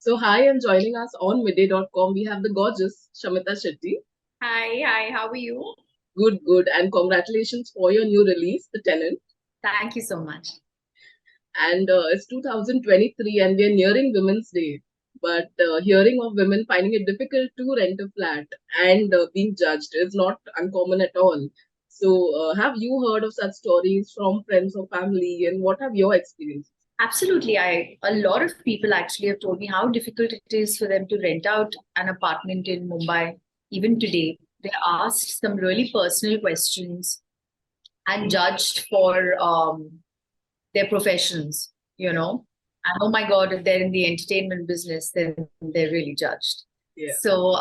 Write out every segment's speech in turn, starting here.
So, hi, and joining us on midday.com, we have the gorgeous Shamita Shetty. Hi, how are you? Good, good, and congratulations for your new release, The Tenant. Thank you so much. And it's 2023, and we are nearing Women's Day. But hearing of women finding it difficult to rent a flat and being judged is not uncommon at all. So, have you heard of such stories from friends or family, and what have your experiences? Absolutely. A lot of people actually have told me how difficult it is for them to rent out an apartment in Mumbai, even today. They're asked some really personal questions and judged for their professions, you know. And oh my God, if they're in the entertainment business, then they're really judged. Yeah, So,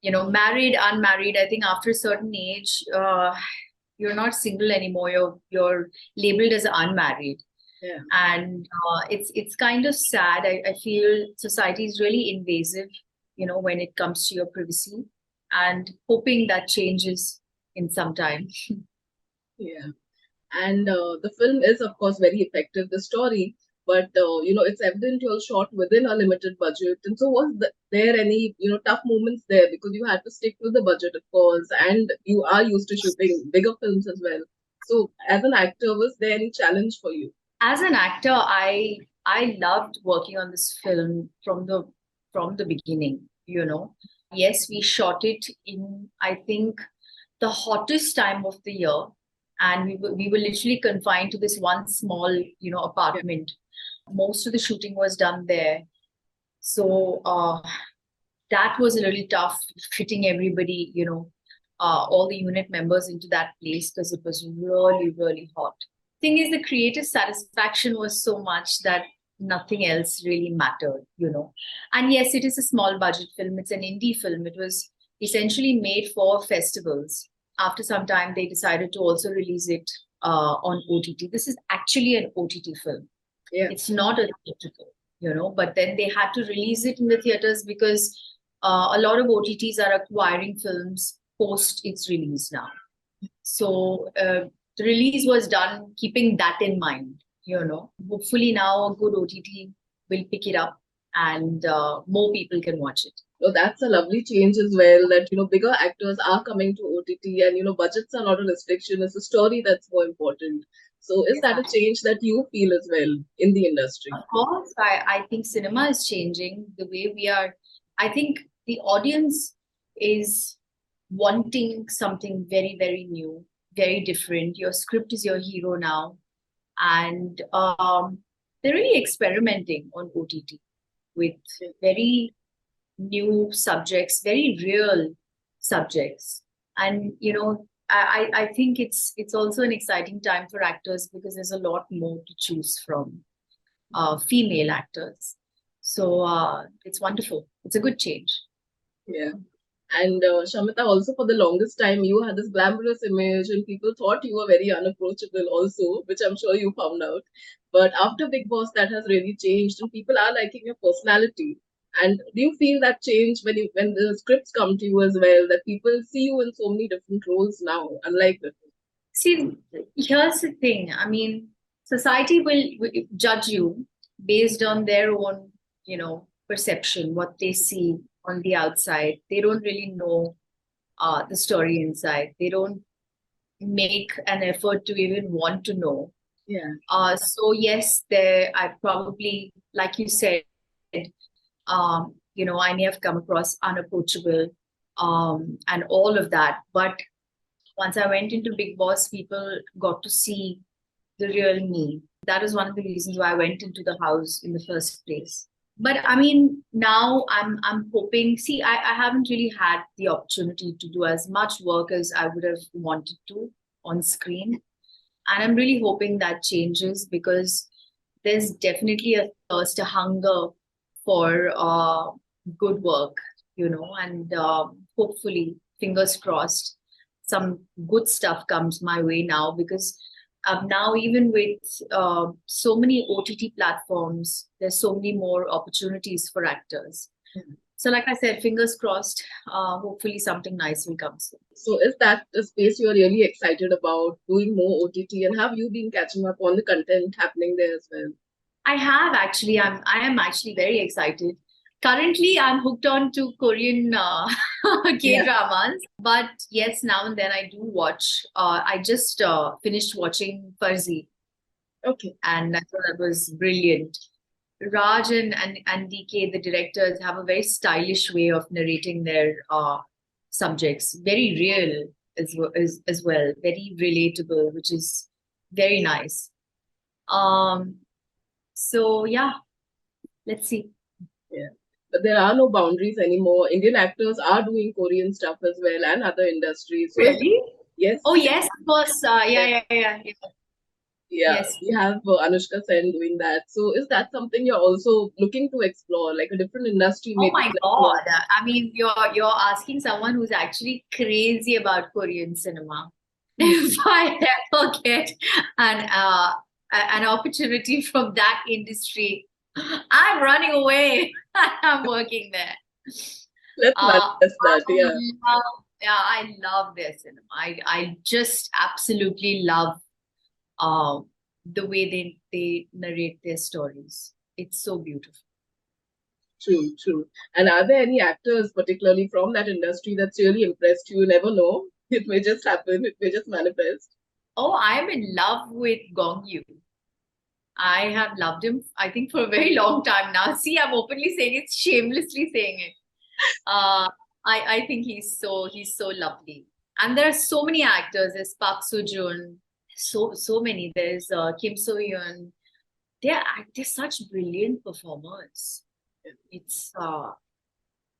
married, unmarried, I think after a certain age, you're not single anymore. You're labeled as unmarried, yeah. and it's kind of sad. I feel society is really invasive, when it comes to your privacy, and hoping that changes in some time. Yeah. And the film is, of course, very effective, the story, but it's evident you're shot within a limited budget. And so, there any tough moments there because you had to stick to the budget, of course, and you are used to shooting bigger films as well. So, as an actor, was there any challenge for you? As an actor, I loved working on this film from the beginning. Yes, we shot it in, I think, the hottest time of the year, and we were literally confined to this one small, Yeah, apartment. Most of the shooting was done there, so that was a little tough, fitting everybody, all the unit members into that place because it was really, really hot. Thing is, the creative satisfaction was so much that nothing else really mattered. And yes, it is a small budget film. It's an indie film. It was essentially made for festivals. After some time, they decided to also release it on OTT. This is actually an OTT film. yeah, It's not a theatrical, but then they had to release it in the theaters because a lot of OTTs are acquiring films post its release now. So the release was done keeping that in mind. Hopefully now a good OTT will pick it up and more people can watch it. so that's a lovely change as well. That bigger actors are coming to OTT, and budgets are not a restriction. It's the story that's more important. So, is Yes, that a change that you feel as well in the industry? of course, I think cinema is changing the way we are. I think the audience is wanting something very, very new, very different. Your script is your hero now. And they're really experimenting on OTT with very new subjects, very real subjects. And I think it's also an exciting time for actors because there's a lot more to choose from, female actors. So it's wonderful. It's a good change. Yeah. And Shamita, also for the longest time, you had this glamorous image, and people thought you were very unapproachable, also, which I'm sure you found out. But after Bigg Boss, that has really changed, and people are liking your personality. And do you feel that change when the scripts come to you as well? That people see you in so many different roles now, unlike before. See, here's the thing. I mean, society will judge you based on their own, perception, what they see on the outside. They don't really know the story inside. They don't make an effort to even want to know. Yeah, So yes, there I probably, like you said, I may have come across unapproachable, and all of that. But once I went into Bigg Boss, people got to see the real me. That is one of the reasons why I went into the house in the first place. But I mean, now I'm hoping. See, I haven't really had the opportunity to do as much work as I would have wanted to on screen, and I'm really hoping that changes because there's definitely a thirst, a hunger for good work, and hopefully, fingers crossed, some good stuff comes my way now because now, even with so many OTT platforms, there's so many more opportunities for actors. So, like I said, fingers crossed, hopefully, something nice will come soon. so is that the space you're really excited about doing more OTT? And have you been catching up on the content happening there as well? I have actually. I am actually very excited. Currently, I'm hooked on to Korean K Yeah. dramas, but yes, now and then I do watch. I just finished watching Farzi, Okay. and I thought that was brilliant. Raj and DK, the directors, have a very stylish way of narrating their subjects. Very real as well. Very relatable, which is very nice. Um, so yeah, let's see. Yeah. But there are no boundaries anymore. Indian actors are doing Korean stuff as well and other industries. So Really? yes, Oh yes, of course. yes, Yeah. yeah, Yes. we have Anushka Sen doing that. So is that something you're also looking to explore, like a different industry, Oh maybe? my God. I mean, you're asking someone who's actually crazy about Korean cinema. Hmm. If I ever get an an opportunity from that industry, I'm running away. I'm working there. Let's manifest that. Yeah, I love their cinema. I just absolutely love uh, the way they narrate their stories. It's so beautiful. true, true. And are there any actors, particularly from that industry, that's really impressed you? You never know. It may just happen. It may just manifest. Oh, I'm in love with Gong Yu. I have loved him, I think, for a very long time now. See, I'm openly saying it, shamelessly saying it. Uh, I think he's so lovely. And there are so many actors. There's Park Soo Joon, so many. There's Kim So Hyun. They're such brilliant performers. It's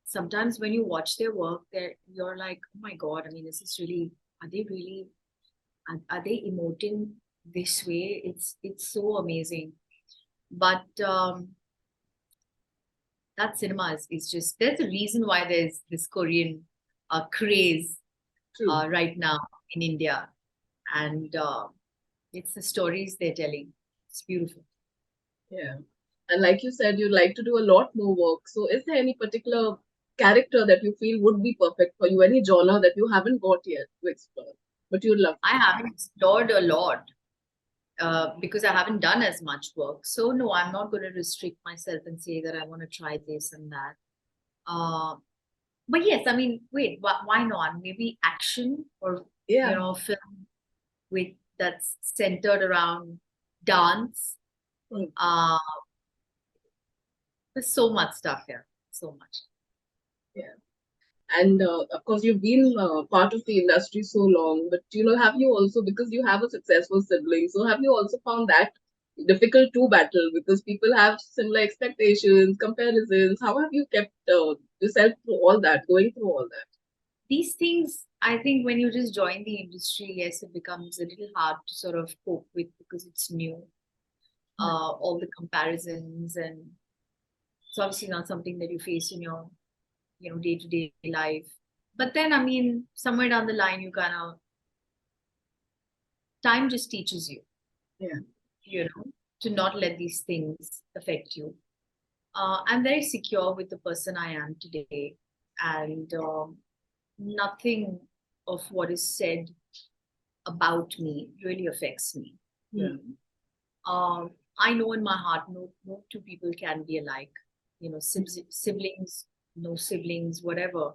sometimes when you watch their work, you're like, oh my God. I mean, this is really. Are they really? Are they emoting this way? It's so amazing. But that cinema is just there's a reason why there's this Korean craze True. right now in India, and it's the stories they're telling. It's beautiful. Yeah. And like you said, you'd like to do a lot more work. So is there any particular character that you feel would be perfect for you? Any genre that you haven't got yet to explore, but you'd love I to? haven't explored a lot because I haven't done as much work. So no, I'm not going to restrict myself and say that I want to try this and that. Uh, but yes, I mean, wait, why not? Maybe action or Yeah. film with that's centered around dance. Mm. Uh, there's so much stuff here, so much. Yeah. And of course, you've been part of the industry so long, but have you also, because you have a successful sibling, so have you also found that difficult to battle because people have similar expectations, comparisons? How have you kept yourself through all that, going through all that? These things, I think, when you just join the industry, yes, it becomes a little hard to sort of cope with because it's new. All the comparisons, and it's obviously not something that you face in your day-to-day life. But then, I mean, somewhere down the line, you kind of time just teaches you, Yeah. you know, to not let these things affect you. I'm very secure with the person I am today, and nothing of what is said about me really affects me. You Hmm. know, I know in my heart, no two people can be alike. Siblings, no siblings, whatever.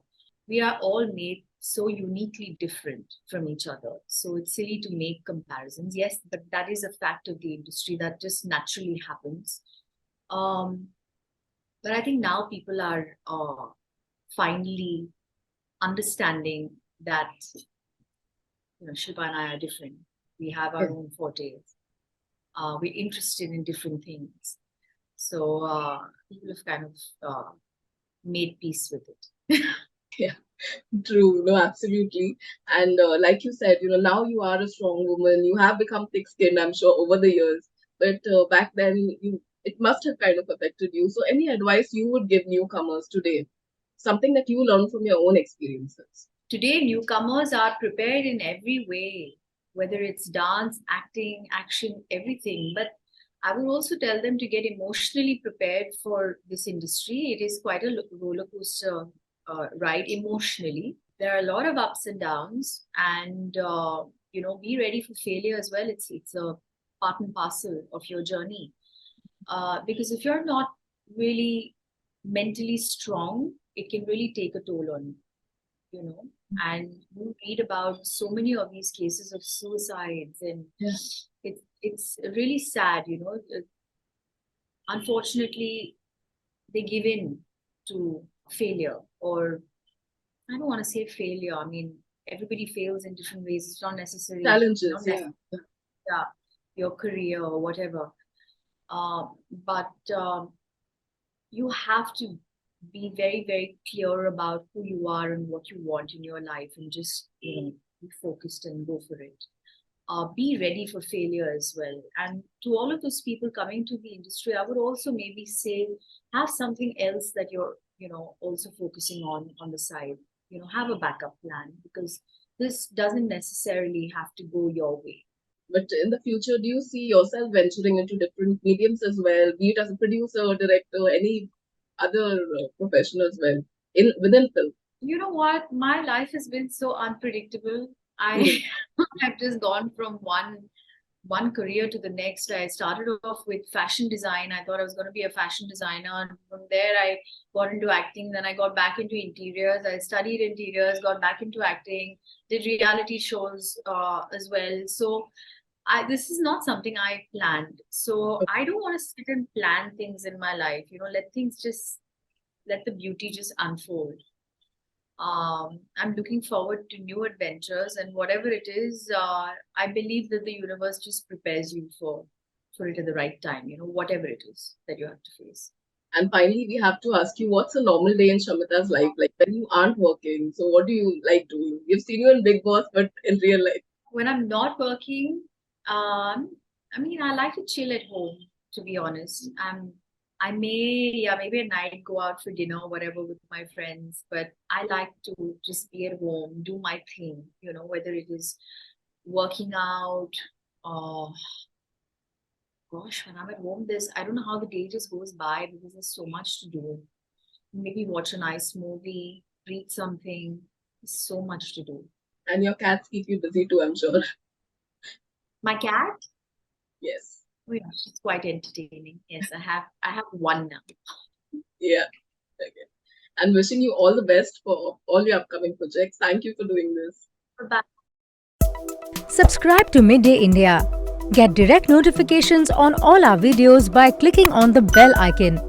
We are all made so uniquely different from each other. So it's silly to make comparisons. Yes, but that is a fact of the industry that just naturally happens. Um, but I think now people are finally understanding that Shilpa and I are different. We have Yeah. our own fortes. We're interested in different things. So people have kind of made peace with it. Yeah. True, no, absolutely. And like you said, now you are a strong woman. You have become thick-skinned, I'm sure, over the years. But back then, it must have kind of affected you. So, any advice you would give newcomers today? Something that you learned from your own experiences. Today, newcomers are prepared in every way, whether it's dance, acting, action, everything. But I would also tell them to get emotionally prepared for this industry. It is quite a roller coaster ride emotionally. There are a lot of ups and downs, and be ready for failure as well. It's a part and parcel of your journey. Because if you're not really mentally strong, it can really take a toll on you, you know. And you read about so many of these cases of suicides, and Yeah. it's really sad, you know. Unfortunately, they give in to failure, or I don't want to say failure. I mean, everybody fails in different ways. It's not necessarily Challenges, not yeah. necessarily yeah, your career or whatever. But you have to be very, very clear about who you are and what you want in your life, and just be focused and go for it. Be ready for failure as well. And to all of those people coming to the industry, I would also maybe say have something else that you're also focusing on the side. Have a backup plan, because this doesn't necessarily have to go your way. But in the future, do you see yourself venturing into different mediums as well, be it as a producer, director, any other profession as well, in within film? You know what? My life has been so unpredictable. I have just gone from one career to the next. I started off with fashion design. I thought I was going to be a fashion designer. From there, I got into acting. Then I got back into interiors. I studied interiors, got back into acting, did reality shows as well. So this is not something I planned. So I don't want to sit and plan things in my life. Let the beauty just unfold. I'm looking forward to new adventures, and whatever it is, I believe that the universe just prepares you for it at the right time. Whatever it is that you have to face. And finally, we have to ask you, what's a normal day in Shamita's life? Like when you aren't working, so what do you like doing? We've seen you in Bigg Boss, but in real life. When I'm not working, I mean, I like to chill at home. To be honest, I may, yeah, maybe at night go out for dinner or whatever with my friends, but I like to just be at home, do my thing, whether it is working out. uh Gosh, when I'm at home, I don't know how the day just goes by, because there's so much to do. Maybe watch a nice movie, read something. There's so much to do. And your cats keep you busy too, I'm sure. My cat, Yes. oh yeah, she's quite entertaining. Yes, I have one now. Yeah. Okay. And wishing you all the best for all your upcoming projects. Thank you for doing this. Bye. Subscribe to Midday India. Get direct notifications on all our videos by clicking on the bell icon.